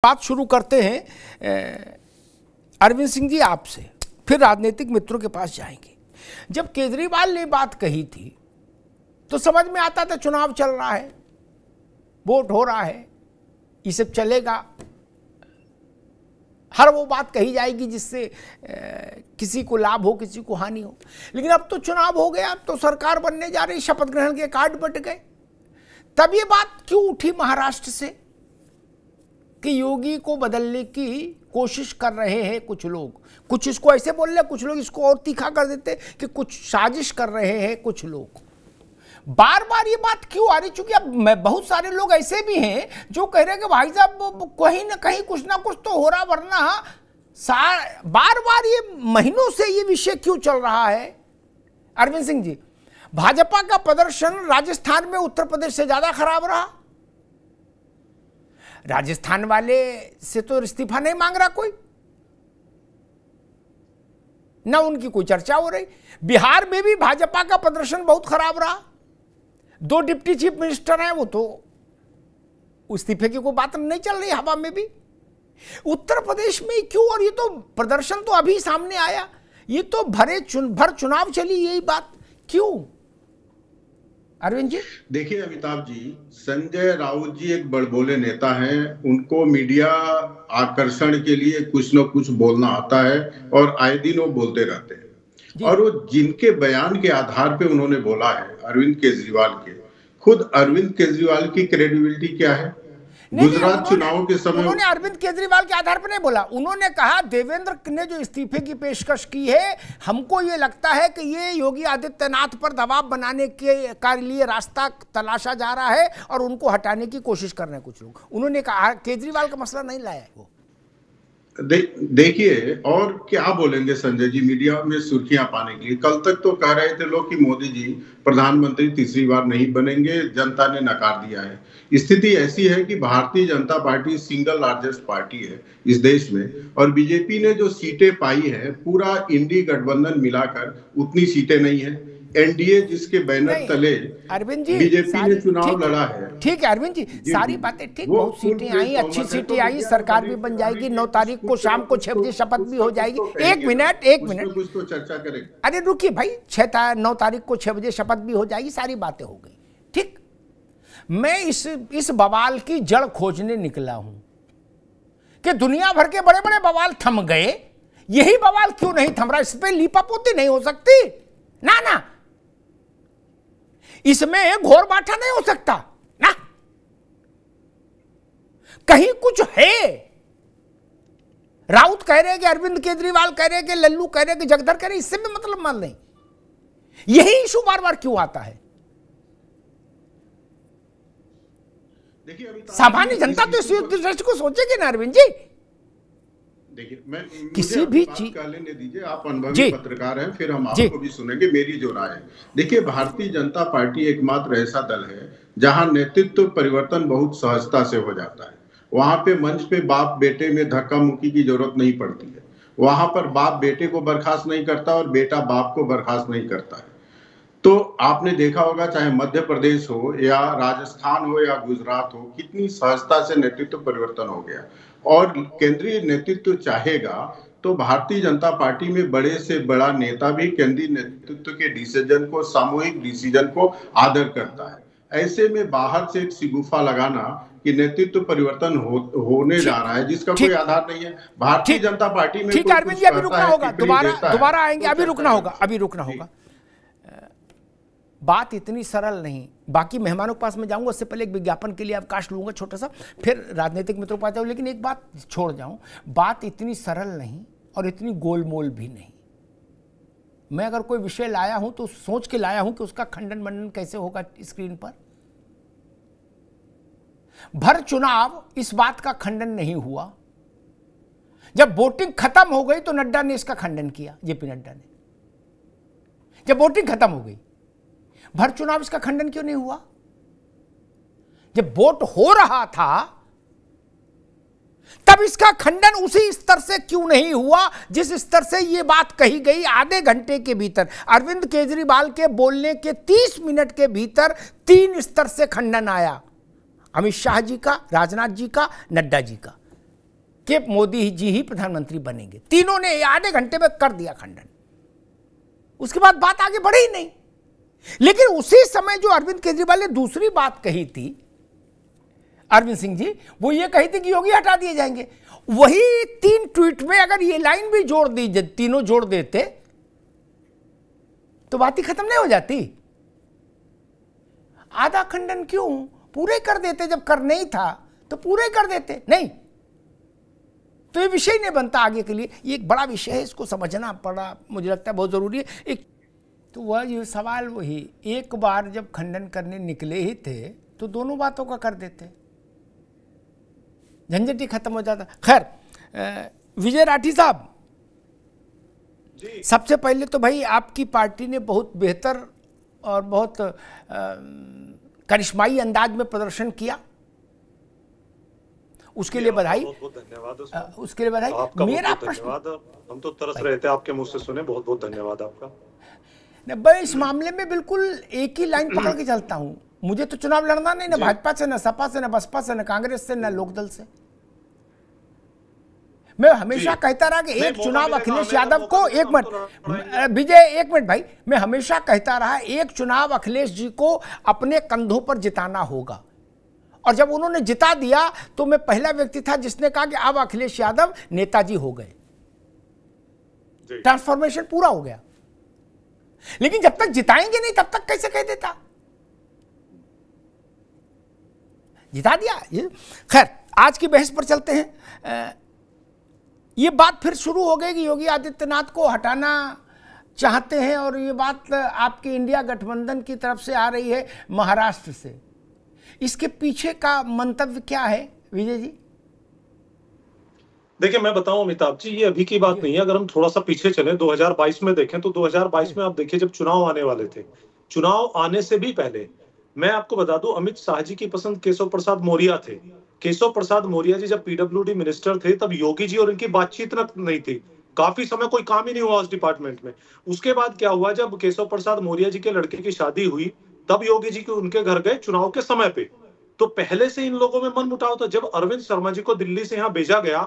बात शुरू करते हैं अरविंद सिंह जी आपसे, फिर राजनीतिक मित्रों के पास जाएंगे। जब केजरीवाल ने बात कही थी तो समझ में आता था चुनाव चल रहा है, वोट हो रहा है, ये सब चलेगा, हर वो बात कही जाएगी जिससे किसी को लाभ हो किसी को हानि हो। लेकिन अब तो चुनाव हो गया, अब तो सरकार बनने जा रही, शपथ ग्रहण के कार्ड बट गए। तब ये बात क्यों उठी महाराष्ट्र से कि योगी को बदलने की कोशिश कर रहे हैं कुछ लोग? कुछ इसको ऐसे बोल रहे, कुछ लोग इसको और तीखा कर देते कि कुछ साजिश कर रहे हैं कुछ लोग। बार बार ये बात क्यों आ रही? चूंकि अब बहुत सारे लोग ऐसे भी हैं जो कह रहे हैं कि भाई साहब कहीं ना कहीं कुछ ना कुछ तो हो रहा, वरना बार बार ये महीनों से ये विषय क्यों चल रहा है? अरविंद सिंह जी, भाजपा का प्रदर्शन राजस्थान में उत्तर प्रदेश से ज्यादा खराब रहा। राजस्थान वाले से तो इस्तीफा नहीं मांग रहा कोई, ना उनकी कोई चर्चा हो रही। बिहार में भी भाजपा का प्रदर्शन बहुत खराब रहा, 2 डिप्टी चीफ मिनिस्टर हैं, वो तो इस्तीफे की कोई बात नहीं चल रही हवा में भी। उत्तर प्रदेश में क्यों? और ये तो प्रदर्शन तो अभी सामने आया, ये तो भर चुनाव चली, यही बात क्यों? अरविंद जी देखिए अमिताभ जी, संजय राउत जी एक बड़बोले नेता हैं। उनको मीडिया आकर्षण के लिए कुछ न कुछ बोलना आता है और आए दिन वो बोलते रहते हैं। और वो जिनके बयान के आधार पे उन्होंने बोला है, अरविंद केजरीवाल के, खुद अरविंद केजरीवाल की क्रेडिबिलिटी क्या है? गुजरात चुनाव के समय उन्होंने अरविंद केजरीवाल के आधार पर नहीं बोला। उन्होंने कहा देवेंद्र ने जो इस्तीफे की पेशकश की है, हमको ये लगता है कि ये योगी आदित्यनाथ पर दबाव बनाने के लिए रास्ता तलाशा जा रहा है और उनको हटाने की कोशिश कर रहे हैं कुछ लोग। उन्होंने कहा केजरीवाल का मसला नहीं लाया है वो। देखिए और क्या बोलेंगे संजय जी मीडिया में सुर्खियां पाने के लिए। कल तक तो कह रहे थे लोग कि मोदी जी प्रधानमंत्री तीसरी बार नहीं बनेंगे, जनता ने नकार दिया है। स्थिति ऐसी है कि Bharatiya Janata party single largest party है इस देश में, और बीजेपी ने जो सीटें पाई है, पूरा इंडी गठबंधन मिलाकर उतनी सीटें नहीं है। एनडीए जिसके बैनर तले अरविंद जी बीजेपी ने चुनाव लड़ा है। ठीक है अरविंद जी, सारी बातें ठीक, बहुत सीटें आई, अच्छी सीटें आई, सरकार भी बन जाएगी, 9 तारीख को शाम को 6 बजे शपथ भी हो जाएगी। एक मिनट कुछ तो चर्चा करेंगे। अरे रुकिए भाई, 9 तारीख को 6 बजे शपथ भी हो जाएगी, सारी बातें हो गई। ठीक, मैं इस बवाल की जड़ खोजने निकला हूं कि दुनिया भर के बड़े बड़े बवाल थम गए, यही बवाल क्यों नहीं थम रहा? इस पे लीपापोती नहीं हो सकती ना, ना इसमें घोर बाठा नहीं हो सकता ना, कहीं कुछ है। राउत कह रहे कि अरविंद केजरीवाल कह रहे कि लल्लू कह रहे कि जगधर कह रहे, इससे भी मतलब मान नहीं। यही इशू बार बार क्यों आता है? सामान्य जनता तो इस दृष्टि को सोचेगी ना अरविंद जी। देखिए मैं किसी भी चीज का लेने दीजिए, आप अनुभवी पत्रकार हैं, फिर हम आपको भी सुनेंगे। मेरी जो राय है, देखिए भारतीय जनता पार्टी एकमात्र ऐसा दल है जहां नेतृत्व परिवर्तन बहुत सहजता से हो जाता है। वहां पे मंच पे बाप बेटे में धक्का मुक्की की जरूरत नहीं पड़ती है। वहां पर बाप बेटे को बर्खास्त नहीं करता और बेटा बाप को बर्खास्त नहीं करता है। तो आपने देखा होगा, चाहे मध्य प्रदेश हो या राजस्थान हो या गुजरात हो, कितनी सहजता से नेतृत्व परिवर्तन हो गया। और केंद्रीय नेतृत्व चाहेगा तो भारतीय जनता पार्टी में बड़े से बड़ा नेता भी केंद्रीय नेतृत्व के डिसीजन को, सामूहिक डिसीजन को आदर करता है। ऐसे में बाहर से एक शिगुफा लगाना कि नेतृत्व परिवर्तन होने जा रहा है, जिसका कोई आधार नहीं है। भारतीय जनता पार्टी में ठीक है अरविंद जी, अभी रुकना होगा, दोबारा आएंगे, अभी रुकना होगा। बात इतनी सरल नहीं। बाकी मेहमानों के पास में जाऊंगा, उससे पहले एक विज्ञापन के लिए अवकाश लूंगा छोटा सा, फिर राजनीतिक मित्रों के पास जाऊँ। लेकिन एक बात छोड़ जाऊं, बात इतनी सरल नहीं और इतनी गोलमोल भी नहीं। मैं अगर कोई विषय लाया हूं तो सोच के लाया हूं कि उसका खंडन मंडन कैसे होगा स्क्रीन पर। भर चुनाव इस बात का खंडन नहीं हुआ। जब वोटिंग खत्म हो गई तो नड्डा ने इसका खंडन किया, जेपी नड्डा ने। जब वोटिंग खत्म हो गई, भर चुनाव इसका खंडन क्यों नहीं हुआ? जब वोट हो रहा था तब इसका खंडन उसी स्तर से क्यों नहीं हुआ जिस स्तर से यह बात कही गई? आधे घंटे के भीतर, अरविंद केजरीवाल के बोलने के 30 मिनट के भीतर 3 स्तर से खंडन आया। अमित शाह जी का, राजनाथ जी का, नड्डा जी का। कि मोदी जी ही प्रधानमंत्री बनेंगे। तीनों ने आधे घंटे में कर दिया खंडन, उसके बाद बात आगे बढ़ी ही नहीं। लेकिन उसी समय जो अरविंद केजरीवाल ने दूसरी बात कही थी, अरविंद सिंह जी, वो ये कही थी कि योगी हटा दिए जाएंगे। वही 3 ट्वीट में अगर ये लाइन भी जोड़ दी, तीनों जोड़ देते तो बात ही खत्म नहीं हो जाती। आधा खंडन क्यों, पूरे कर देते, जब करने ही था तो पूरे कर देते। नहीं तो ये विषय नहीं बनता आगे के लिए। ये एक बड़ा विषय है, इसको समझना पड़ा, मुझे लगता है बहुत जरूरी है। एक तो वह ये सवाल वही, एक बार जब खंडन करने निकले ही थे तो दोनों बातों का कर देते, झंझट ही खत्म हो जाता। खैर, विजय राठी साहब, सबसे पहले तो भाई आपकी पार्टी ने बहुत बेहतर और बहुत करिश्माई अंदाज में प्रदर्शन किया, उसके लिए बधाई। बहुत बहुत धन्यवाद, उसके लिए बधाई। मेरा प्रश्न, हम तो तरस रहे थे आपके मुंह से सुने, बहुत बहुत धन्यवाद आपका। मैं इस मामले में बिल्कुल एक ही लाइन पकड़ के चलता हूं। मुझे तो चुनाव लड़ना नहीं, ना भाजपा से, ना सपा से, ना बसपा से, ना कांग्रेस से, ना लोकदल से। मैं हमेशा कहता रहा कि एक चुनाव अखिलेश यादव को, एक मिनट विजय, एक मिनट भाई, मैं हमेशा कहता रहा एक चुनाव अखिलेश जी को अपने कंधों पर जिताना होगा। और जब उन्होंने जिता दिया तो मैं पहला व्यक्ति था जिसने कहा कि अब अखिलेश यादव नेताजी हो गए, ट्रांसफॉर्मेशन पूरा हो गया। लेकिन जब तक जिताएंगे नहीं तब तक कैसे कह देता, जिता दिया। खैर, आज की बहस पर चलते हैं। ये बात फिर शुरू हो गई कि योगी आदित्यनाथ को हटाना चाहते हैं, और ये बात आपके इंडिया गठबंधन की तरफ से आ रही है महाराष्ट्र से। इसके पीछे का मंतव्य क्या है विजय जी? देखिए, मैं बताऊं अमिताभ जी, ये अभी की बात नहीं है। अगर हम थोड़ा सा पीछे चले, 2022 में देखें तो 2022 में आप देखिए, जब चुनाव आने वाले थे, चुनाव आने से भी पहले मैं आपको बता दूं, अमित शाह जी की पसंद केशव प्रसाद मौर्य थे। केशव प्रसाद मौर्य जी जब पीडब्ल्यूडी मिनिस्टर थे, तब योगी जी और इनकी बातचीत नहीं थी, काफी समय कोई काम ही नहीं हुआ उस डिपार्टमेंट में। उसके बाद क्या हुआ, जब केशव प्रसाद मौर्य जी के लड़के की शादी हुई, तब योगी जी के उनके घर गए चुनाव के समय पे। तो पहले से इन लोगों में मनमुटाव था। जब अरविंद शर्मा जी को दिल्ली से यहाँ भेजा गया,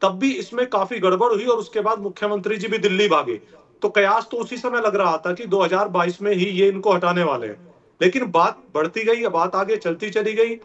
तब भी इसमें काफी गड़बड़ हुई, और उसके बाद मुख्यमंत्री जी भी दिल्ली भागे। तो कयास तो उसी समय लग रहा था कि 2022 में ही ये इनको हटाने वाले हैं। लेकिन बात बढ़ती गई, बात आगे चलती चली गई।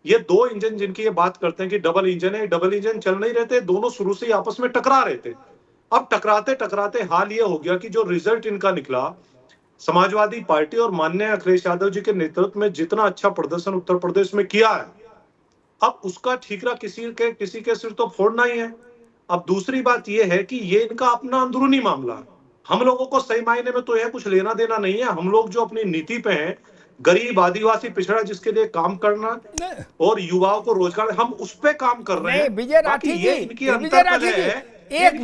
ये 2 इंजन जिनकी ये बात करते हैं कि डबल इंजन है, डबल इंजन चल नहीं रहे थे, दोनों शुरू से ही आपस में टकरा रहे थे। अब टकराते टकराते हाल ये हो गया कि जो रिजल्ट इनका निकला, समाजवादी पार्टी और माननीय अखिलेश यादव जी के नेतृत्व में जितना अच्छा प्रदर्शन उत्तर प्रदेश में किया है, अब उसका ठीकरा किसी के सिर तो फोड़ना ही है। अब दूसरी बात यह है कि ये इनका अपना अंदरूनी मामला है। हम लोगों को सही मायने में तो यह कुछ लेना देना नहीं है। हम लोग जो अपनी नीति पे हैं, गरीब, आदिवासी, पिछड़ा, जिसके लिए काम करना और युवाओं को रोजगार, हम उस पे काम कर रहे हैं। विजय राठी जी, विजय राठी जी, एक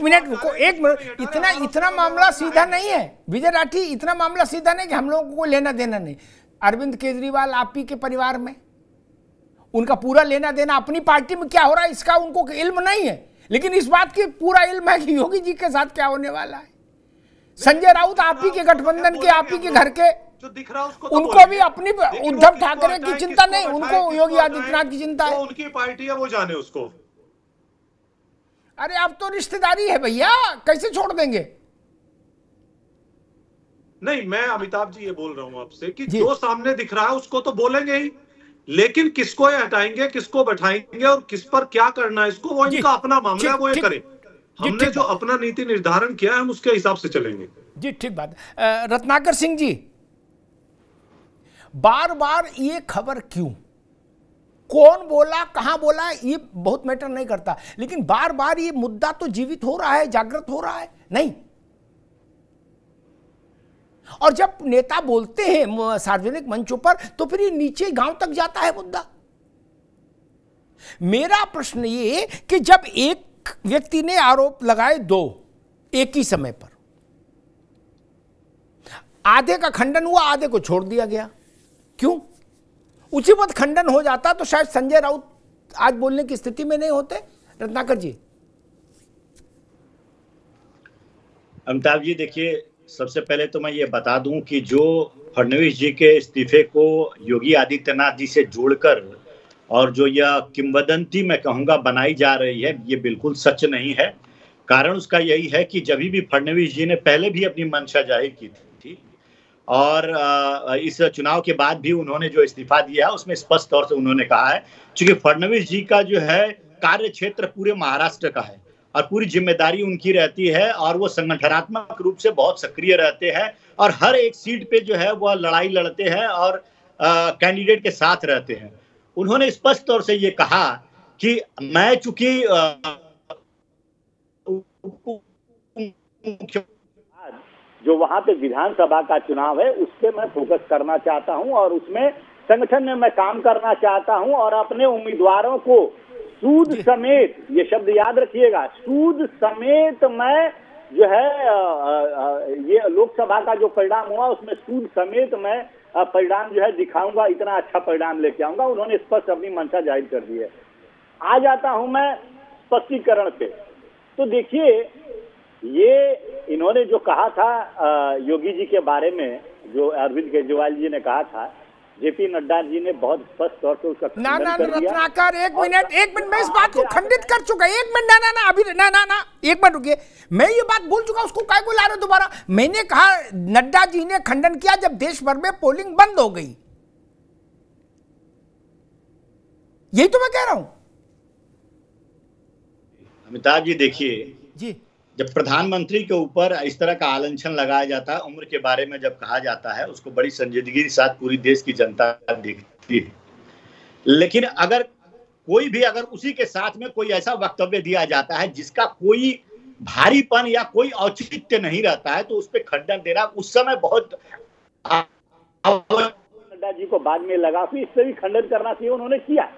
मिनट रुको, एक मिनट। इतना मामला सीधा नहीं है विजय राठी, इतना मामला सीधा नहीं कि हम लोगों को लेना देना नहीं। अरविंद केजरीवाल आप ही के परिवार में, उनका पूरा लेना देना अपनी पार्टी में क्या हो रहा है इसका उनको इल्म नहीं है, लेकिन इस बात की पूरा इल्म है कि योगी जी के साथ क्या होने वाला है। संजय राउत आप ही के गठबंधन के, आप ही के घर के, जो दिख रहा उसको उनको भी अपनी उद्धव ठाकरे की चिंता नहीं, उनको योगी आदित्यनाथ की चिंता है। उनकी पार्टी है, वो जाने उसको। अरे अब तो रिश्तेदारी है भैया, कैसे छोड़ देंगे? नहीं, मैं अमिताभ जी ये बोल रहा हूं आपसे कि जो सामने दिख रहा है उसको तो बोलेंगे ही, लेकिन किसको ये हटाएंगे, किसको बैठाएंगे और किस पर क्या करना है, इसको वो इनका अपना मामला है, वो ये करे। हमने जो अपना नीति निर्धारण किया है, हम उसके हिसाब से चलेंगे। जी ठीक बात। रत्नाकर सिंह जी, बार बार ये खबर क्यों, कौन बोला, कहां बोला, ये बहुत मैटर नहीं करता, लेकिन बार बार ये मुद्दा तो जीवित हो रहा है, जागृत हो रहा है नहीं? और जब नेता बोलते हैं सार्वजनिक मंचों पर, तो फिर ये नीचे गांव तक जाता है मुद्दा। मेरा प्रश्न ये कि जब एक व्यक्ति ने आरोप लगाए 2 एक ही समय पर, आधे का खंडन हुआ, आधे को छोड़ दिया गया, क्यों? उसी वक्त खंडन हो जाता तो शायद संजय राउत आज बोलने की स्थिति में नहीं होते। रत्नाकर जी। अमिताभ जी, देखिए, सबसे पहले तो मैं ये बता दूं कि जो फडणवीस जी के इस्तीफे को योगी आदित्यनाथ जी से जोड़कर और जो यह किंवदंती मैं कहूंगा बनाई जा रही है, ये बिल्कुल सच नहीं है। कारण उसका यही है कि जब भी फडणवीस जी ने पहले भी अपनी मंशा जाहिर की थी और इस चुनाव के बाद भी उन्होंने जो इस्तीफा दिया है उसमें स्पष्ट तौर से उन्होंने कहा है, क्योंकि फडणवीस जी का जो है कार्य क्षेत्र पूरे महाराष्ट्र का है और पूरी जिम्मेदारी उनकी रहती है और वो संगठनात्मक रूप से बहुत सक्रिय रहते हैं और हर एक सीट पे जो है वह लड़ाई लड़ते हैं और कैंडिडेट के साथ रहते हैं। उन्होंने स्पष्ट तौर से ये कहा कि मैं चूंकि जो वहां पे विधानसभा का चुनाव है उस पे मैं फोकस करना चाहता हूं और उसमें संगठन में मैं काम करना चाहता हूं और अपने उम्मीदवारों को सूद समेत, ये शब्द याद रखिएगा, सूद समेत मैं जो है ये लोकसभा का जो परिणाम हुआ उसमें सूद समेत मैं परिणाम जो है दिखाऊंगा, इतना अच्छा परिणाम लेके आऊंगा। उन्होंने स्पष्ट अपनी मंशा जाहिर कर दी है। आ जाता हूं मैं स्पष्टीकरण पे। तो देखिए, ये इन्होंने जो कहा था योगी जी के बारे में, जो अरविंद केजरीवाल जी ने कहा था, जेपी नड्डा जी ने बहुत स्पष्ट तौर से उसका ना रत्नाकर, एक मिनट मैं इस बात को खंडित कर चुका। एक मिनट अभी एक मिनट रुकिए, मैं ये बात बोल चुका, उसको काय को ला रहे दोबारा। मैंने कहा नड्डा जी ने खंडन किया जब देश भर में पोलिंग बंद हो गई, यही तो मैं कह रहा हूं। अमिताभ जी देखिए जी, जब प्रधानमंत्री के ऊपर इस तरह का आलंछन लगाया जाता है, उम्र के बारे में जब कहा जाता है, उसको बड़ी संजीदगी के साथ पूरी देश की जनता देखती है। लेकिन अगर कोई भी अगर उसी के साथ में कोई ऐसा वक्तव्य दिया जाता है जिसका कोई भारीपन या कोई औचित्य नहीं रहता है, तो उस पर खंडन देना उस समय बहुत नड्डा जी को बाद में लगा, फिर इस पर भी खंडन करना चाहिए, उन्होंने किया।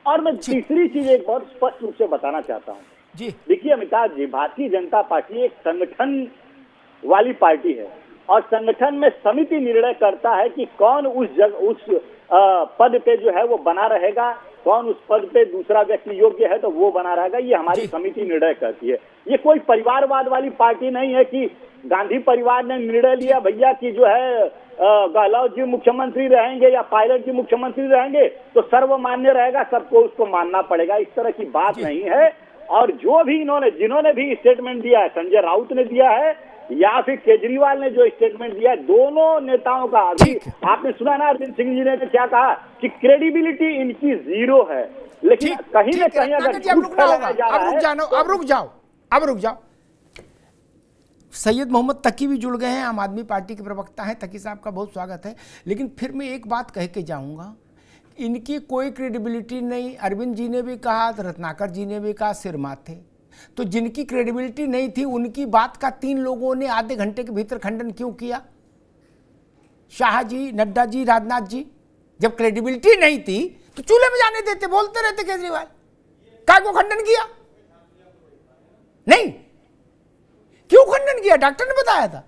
और मैं तीसरी चीज एक बहुत स्पष्ट रूप से बताना चाहता हूँ। देखिए अमिताभ जी, भारतीय जनता पार्टी एक संगठन वाली पार्टी है और संगठन में समिति निर्णय करता है कि कौन उस पद पे जो है वो बना रहेगा, कौन उस पद पे दूसरा व्यक्ति योग्य है तो वो बना रहेगा। ये हमारी समिति निर्णय करती है। ये कोई परिवारवाद वाली पार्टी नहीं है कि गांधी परिवार ने निर्णय लिया भैया कि जो है गहलोत जी मुख्यमंत्री रहेंगे या पायलट जी मुख्यमंत्री रहेंगे तो सर्वमान्य रहेगा, सबको उसको मानना पड़ेगा। इस तरह की बात नहीं है। और जो भी जिन्होंने भी स्टेटमेंट दिया है, संजय राउत ने दिया है या फिर केजरीवाल ने जो स्टेटमेंट दिया है, दोनों नेताओं का अभी आपने सुना ना, अरविंद सिंह जी ने क्या कहा कि क्रेडिबिलिटी इनकी जीरो है। लेकिन कहीं ना कहीं अगर अब रुक जाओ। सैयद मोहम्मद तकी भी जुड़ गए हैं, आम आदमी पार्टी के प्रवक्ता हैं। तकी साहब का बहुत स्वागत है। लेकिन फिर मैं एक बात कह के जाऊंगा, इनकी कोई क्रेडिबिलिटी नहीं। अरविंद जी ने भी कहा, रत्नाकर जी ने भी कहा, सिर माथे। तो जिनकी क्रेडिबिलिटी नहीं थी उनकी बात का 3 लोगों ने आधे घंटे के भीतर खंडन क्यों किया? शाह जी, नड्डा जी, राजनाथ जी। जब क्रेडिबिलिटी नहीं थी तो चूल्हे में जाने देते, बोलते रहते केजरीवाल। काय को खंडन किया? नहीं, क्यों खंडन किया? डॉक्टर ने बताया था।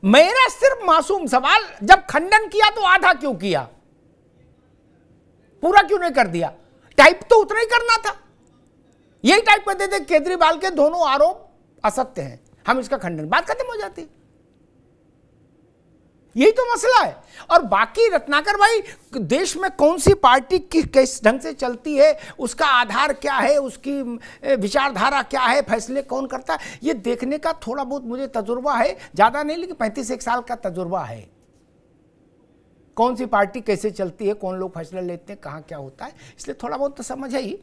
मेरा सिर्फ मासूम सवाल, जब खंडन किया तो आधा क्यों किया, पूरा क्यों नहीं कर दिया? टाइप तो उतना ही करना था। यही टाइप करते थे केजरीवाल के दोनों आरोप असत्य हैं, हम इसका खंडन, बात खत्म हो जाती। यही तो मसला है। और बाकी रत्नाकर भाई, देश में कौन सी पार्टी किस ढंग से चलती है, उसका आधार क्या है, उसकी विचारधारा क्या है, फैसले कौन करता है, ये देखने का थोड़ा बहुत मुझे तजुर्बा है। ज्यादा नहीं, लेकिन 35 साल का तजुर्बा है। कौन सी पार्टी कैसे चलती है, कौन लोग फैसला लेते हैं, कहाँ क्या होता है, इसलिए थोड़ा बहुत तो समझ है ही।